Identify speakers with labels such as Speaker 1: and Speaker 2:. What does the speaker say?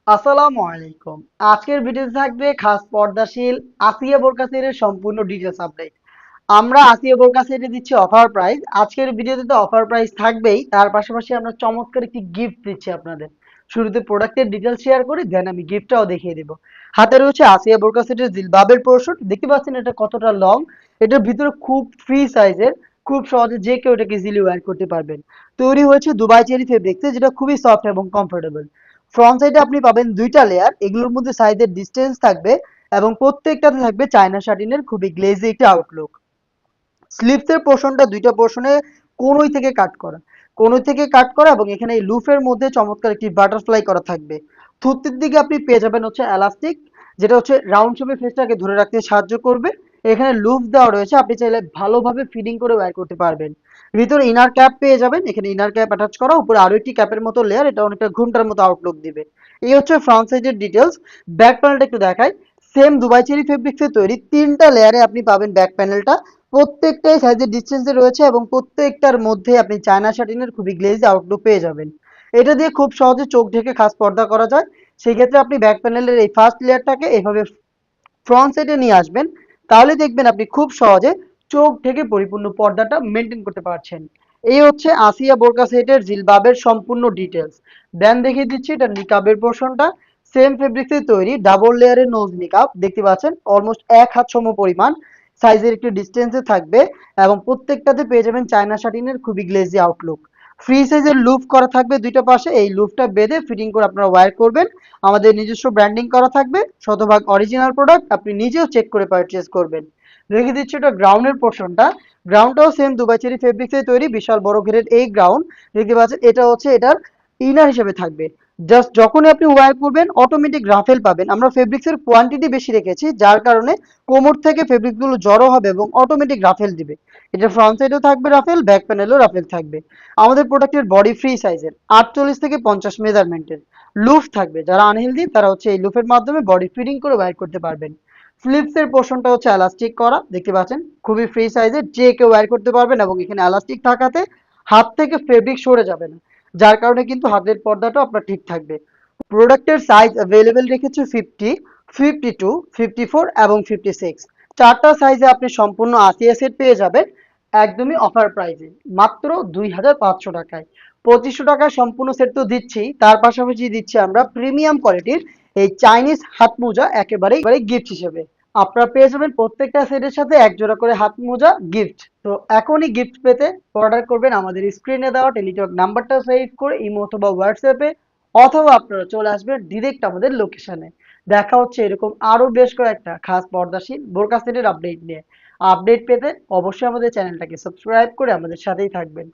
Speaker 1: আসসালামু আলাইকুম। আজকের ভিডিওতে থাকবে খাস পর্দাশীল আসিয়া বোরকা সেটের সম্পূর্ণ ডিটেলস আপডেট। আমরা আসিয়া বোরকা সেটে দিচ্ছি অফার প্রাইস। আজকের ভিডিওতে তো অফার প্রাইস থাকবেই, তার পাশাপাশি আমরা চমৎকার একটি গিফট দিচ্ছি আপনাদের। শুরুতে প্রোডাক্টের ডিটেলস শেয়ার করি, দেন আমি গিফটটাও দেখিয়ে দেব। হাতে রয়েছে আসিয়া বোরকা সেটের জিলবাবের পোর্শন। দেখতে পাচ্ছেন এটা কতটা লং। এটার ভিতরে খুব ফ্রি সাইজের, খুব সহজে যে কেউ এটাকে ইজিলি ওয়্যার করতে পারবেন। তৈরি হয়েছে দুবাই চেরি ফেব্রিক্সে, যেটা খুবই সফট এবং কমফোর্টেবল। ফ্রন্ট সাইডে আপনি পাবেন দুইটা লেয়ার, এগুলোর মধ্যে সাইজের ডিসটেন্স থাকবে এবং প্রত্যেকটাতে থাকবে চায়না শাটিনের খুবই গ্লেজি একটা আউটলুক। স্লিভসের পোর্শনটা দুইটা পোর্শনে কোনোই থেকে কাট করা, কোনোই থেকে কাট করা, এবং এখানে এই লুফের মধ্যে চমৎকার একটি বাটারফ্লাই করা থাকবে। থুতনির দিকে আপনি পেয়ে যাবেন হচ্ছে এলাস্টিক, যেটা হচ্ছে রাউন্ড শেপে ফেসটাকে ধরে রাখতে সাহায্য করবে। এখানে লুফ দেওয়া রয়েছে, আপনি চাইলে ভালোভাবে ফিডিং করে ওয়্যার করতে পারবেন। ভিতরে ইনার ক্যাপ পেয়ে যাবেন, এখানে ইনার ক্যাপ অ্যাটাচ করা, উপরে আরো একটি ক্যাপের মতো লেয়ার, এটা অনেকটা ঘুমটার মতো আউটলুক দিবে। এই হচ্ছে ফ্রন্ট সাইডের ডিটেলস। ব্যাক প্যানেলটা একটু দেখাই। সেম দুবাই চেরি ফেব্রিক্সে তৈরি তিনটা লেয়ারে আপনি পাবেন ব্যাক প্যানেলটা। প্রত্যেকটাই সাইজের ডিসটেন্সে রয়েছে এবং প্রত্যেকটার মধ্যে আপনি চায়না শাটিনের খুবই গ্লেজ আউটলুক পেয়ে যাবেন। এটা দিয়ে খুব সহজে চোখ ঢেকে খাস পর্দা করা যায়। সেই ক্ষেত্রে আপনি ব্যাক প্যানেলের এই ফার্স্ট লেয়ারটাকে এভাবে ফ্রন্ট সাইডে নিয়ে আসবেন, তাহলে দেখবেন আপনি খুব সহজে চোখ থেকে পরিপূর্ণ পর্দাটা মেনটেন করতে পারছেন। এই হচ্ছে আসিয়া বোরকা সেটের জিলবাবের সম্পূর্ণ ডিটেলস। দেন দেখিয়ে দিচ্ছি এটা নিকাবের পোর্শনটা। সেম ফেব্রিক্সে তৈরি ডাবল লেয়ারের নোজ নিকাব, দেখতে পাচ্ছেন অলমোস্ট এক হাত সম পরিমাণ সাইজের একটি ডিস্টেন্সে থাকবে এবং প্রত্যেকটাতে পেয়ে যাবেন চায়না শাটিনের খুবই গ্লেজি আউটলুক। ফ্রি সাইজের লুফ করা থাকবে দুইটা পাশে, এই লুফটা বেঁধে ফিটিং করে আপনারা ওয়্যার করবেন। আমাদের নিজস্ব ব্র্যান্ডিং করা থাকবে, শতভাগ অরিজিনাল প্রোডাক্ট, আপনি নিজেও চেক করে পারচেজ করবেন। রেখে দিচ্ছি এটা গ্রাউন্ডের পোর্শনটা। গ্রাউন্ডটাও সেম দুবাই চেরি ফেব্রিক্সে তৈরি, বিশাল বড় ঘেরের এই গ্রাউন্ড। দেখতে পাচ্ছেন এটা হচ্ছে এটার ইনার হিসেবে থাকবে। জাস্ট যখনই আপনি ওয়্যার করবেন অটোমেটিক রাফেল পাবেন। আমরা ফেব্রিক্সের কোয়ান্টিটি বেশি রেখেছি, যার কারণে কোমর থেকে ফেব্রিকগুলো জড়ো হবে এবং অটোমেটিক রাফেল দিবে। এটা ফ্রন্ট সাইডেও থাকবে রাফেল, ব্যাক প্যানেলও রাফেল থাকবে। আমাদের প্রোডাক্টের বডি ফ্রি সাইজের 48 থেকে 50 মেজারমেন্টের লুফ থাকবে। যারা আনহেলদি তারা হচ্ছে এই লুফের মাধ্যমে বডি ফিডিং করে ওয়্যার করতে পারবেন। ফ্লিপসের পোর্শনটা হচ্ছে এলাস্টিক করা, দেখতে পাচ্ছেন খুবই ফ্রি সাইজের, যে কেউ ওয়্যার করতে পারবেন এবং এখানে এলাস্টিক থাকাতে হাত থেকে ফেব্রিক সরে যাবে না, যার কারণে কিন্তু হাতের পর্দাটাও আপনার ঠিক থাকবে। প্রোডাক্টের সাইজ অ্যাভেলেবেল রেখেছি 50, 52, 54 এবং 56। চারটা সাইজে আপনি সম্পূর্ণ আসিয়া সেট পেয়ে যাবেন একদমই অফার প্রাইসে, মাত্র 2500 টাকায়। 2500 টাকায় সম্পূর্ণ সেট তো দিচ্ছি, তার পাশাপাশি দিচ্ছি আমরা প্রিমিয়াম কোয়ালিটির এই চাইনিজ হাত মোজা একেবারেই গিফট হিসেবে। আপনারা পেয়ে যাবেন প্রত্যেকটা সেটের সাথে এক জোড়া করে হাত মোজা গিফট। তো এখনই গিফট পেতে অর্ডার করবেন আমাদের স্ক্রিনে দেওয়া টেলিটক নাম্বারটা সেভ করে ইমো অথবা হোয়াটসঅ্যাপে, অথবা আপনারা চলে আসবেন ডিরেক্ট আমাদের লোকেশনে। দেখা হচ্ছে এরকম আরো বেশ কয়েকটা খাস পর্দাশীল বোরকা সেটের আপডেট নিয়ে। আপডেট পেতে অবশ্যই আমাদের চ্যানেলটাকে সাবস্ক্রাইব করে আমাদের সাথেই থাকবেন।